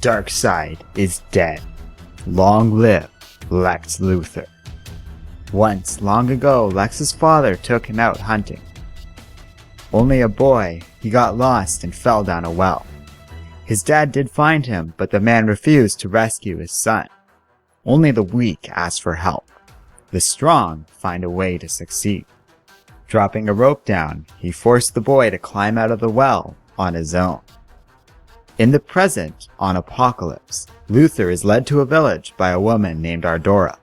Darkseid is dead. Long live Lex Luthor. Once, long ago, Lex's father took him out hunting. Only a boy, he got lost and fell down a well. His dad did find him, but the man refused to rescue his son. Only the weak ask for help. The strong find a way to succeed. Dropping a rope down, he forced the boy to climb out of the well on his own. In the present, on Apocalypse, Luthor is led to a village by a woman named Ardora.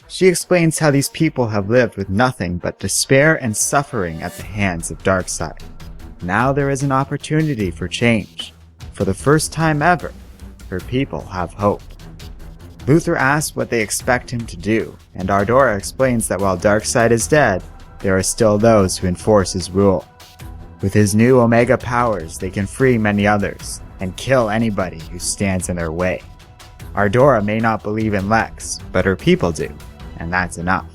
She explains how these people have lived with nothing but despair and suffering at the hands of Darkseid. Now there is an opportunity for change. For the first time ever, her people have hope. Luthor asks what they expect him to do, and Ardora explains that while Darkseid is dead, there are still those who enforce his rule. With his new Omega powers, they can free many others, and kill anybody who stands in their way. Ardora may not believe in Lex, but her people do, and that's enough.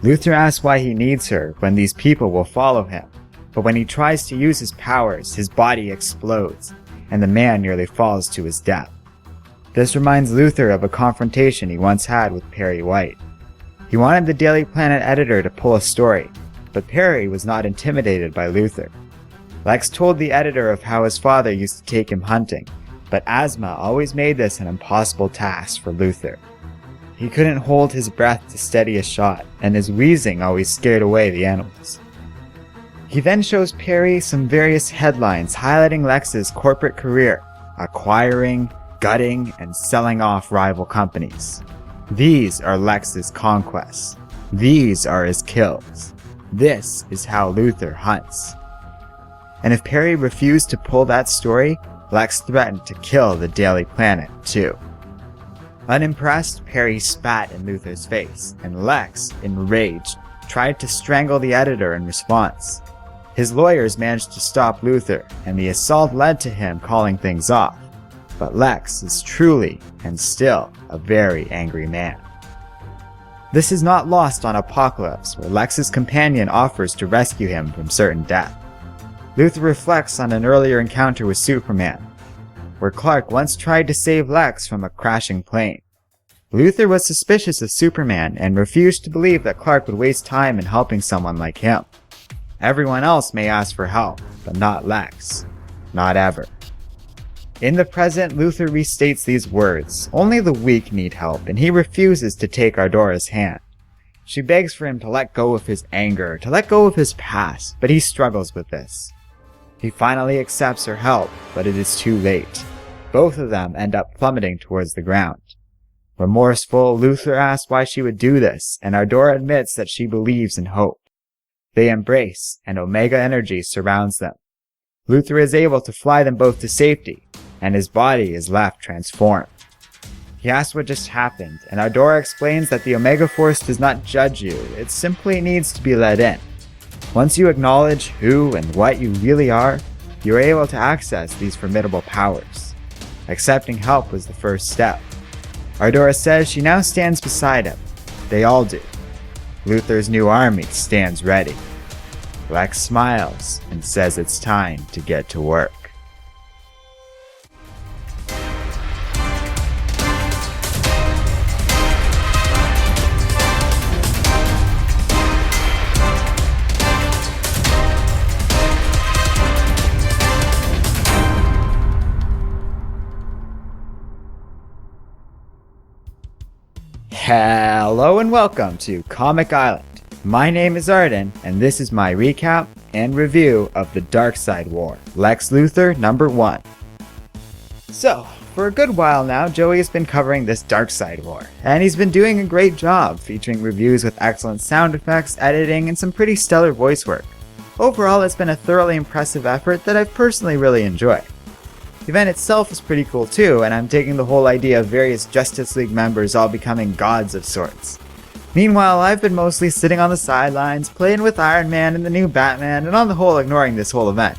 Luthor asks why he needs her when these people will follow him, but when he tries to use his powers, his body explodes, and the man nearly falls to his death. This reminds Luthor of a confrontation he once had with Perry White. He wanted the Daily Planet editor to pull a story, but Perry was not intimidated by Luthor. Lex told the editor of how his father used to take him hunting, but asthma always made this an impossible task for Luthor. He couldn't hold his breath to steady a shot, and his wheezing always scared away the animals. He then shows Perry some various headlines highlighting Lex's corporate career, acquiring, gutting, and selling off rival companies. These are Lex's conquests. These are his kills. This is how Luthor hunts. And if Perry refused to pull that story, Lex threatened to kill the Daily Planet too. Unimpressed, Perry spat in Luthor's face, and Lex, enraged, tried to strangle the editor in response. His lawyers managed to stop Luthor, and the assault led to him calling things off. But Lex is truly, and still, a very angry man. This is not lost on Apocalypse, where Lex's companion offers to rescue him from certain death. Luthor reflects on an earlier encounter with Superman, where Clark once tried to save Lex from a crashing plane. Luthor was suspicious of Superman and refused to believe that Clark would waste time in helping someone like him. Everyone else may ask for help, but not Lex. Not ever. In the present, Luthor restates these words: only the weak need help, and he refuses to take Ardora's hand. She begs for him to let go of his anger, to let go of his past, but he struggles with this. He finally accepts her help, but it is too late. Both of them end up plummeting towards the ground. Remorseful, Luthor asks why she would do this, and Ardora admits that she believes in hope. They embrace, and Omega energy surrounds them. Luthor is able to fly them both to safety, and his body is left transformed. He asks what just happened, and Ardora explains that the Omega Force does not judge you, it simply needs to be let in. Once you acknowledge who and what you really are, you are able to access these formidable powers. Accepting help was the first step. Ardora says she now stands beside him. They all do. Luthor's new army stands ready. Lex smiles and says it's time to get to work. Hello and welcome to Comic Island. My name is Arden, and this is my recap and review of the Darkseid War, Lex Luthor number 1. So, for a good while now, Joey has been covering this Darkseid War, and he's been doing a great job, featuring reviews with excellent sound effects, editing, and some pretty stellar voice work. Overall, it's been a thoroughly impressive effort that I've personally really enjoyed. The event itself is pretty cool too, and I'm digging the whole idea of various Justice League members all becoming gods of sorts. Meanwhile, I've been mostly sitting on the sidelines, playing with Iron Man and the new Batman, and on the whole ignoring this whole event.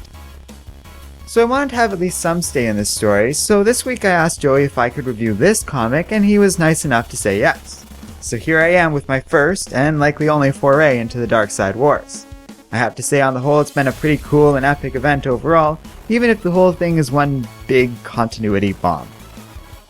So I wanted to have at least some stay in this story, so this week I asked Joey if I could review this comic, and he was nice enough to say yes. So here I am with my first, and likely only foray into the Darkseid Wars. I have to say on the whole it's been a pretty cool and epic event overall, even if the whole thing is one big continuity bomb.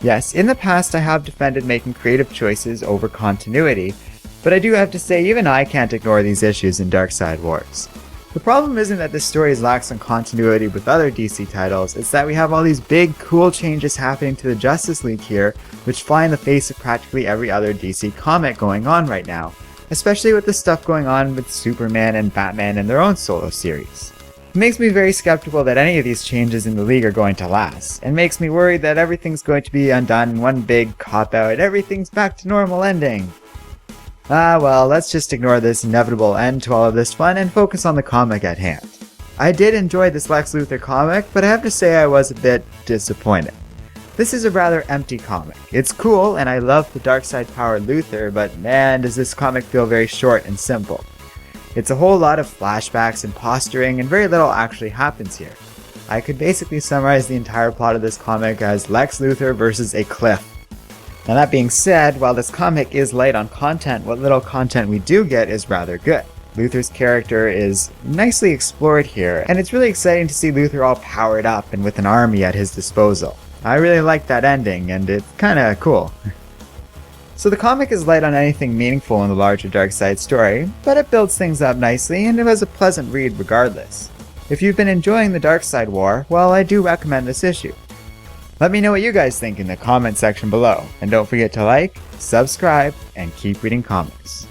Yes, in the past I have defended making creative choices over continuity, but I do have to say even I can't ignore these issues in Darkseid Wars. The problem isn't that this story is lax on continuity with other DC titles, it's that we have all these big, cool changes happening to the Justice League here, which fly in the face of practically every other DC comic going on right now, especially with the stuff going on with Superman and Batman in their own solo series. It makes me very skeptical that any of these changes in the League are going to last, and makes me worried that everything's going to be undone in one big cop-out, everything's back to normal ending. Ah well, let's just ignore this inevitable end to all of this fun and focus on the comic at hand. I did enjoy this Lex Luthor comic, but I have to say I was a bit disappointed. This is a rather empty comic. It's cool, and I love the Darkseid powered Luthor, but man does this comic feel very short and simple. It's a whole lot of flashbacks and posturing, and very little actually happens here. I could basically summarize the entire plot of this comic as Lex Luthor versus a cliff. Now that being said, while this comic is light on content, what little content we do get is rather good. Luthor's character is nicely explored here, and it's really exciting to see Luthor all powered up and with an army at his disposal. I really like that ending, and it's kinda cool. So the comic is light on anything meaningful in the larger Darkseid story, but it builds things up nicely and it was a pleasant read regardless. If you've been enjoying the Darkseid War, well, I do recommend this issue. Let me know what you guys think in the comment section below, and don't forget to like, subscribe, and keep reading comics.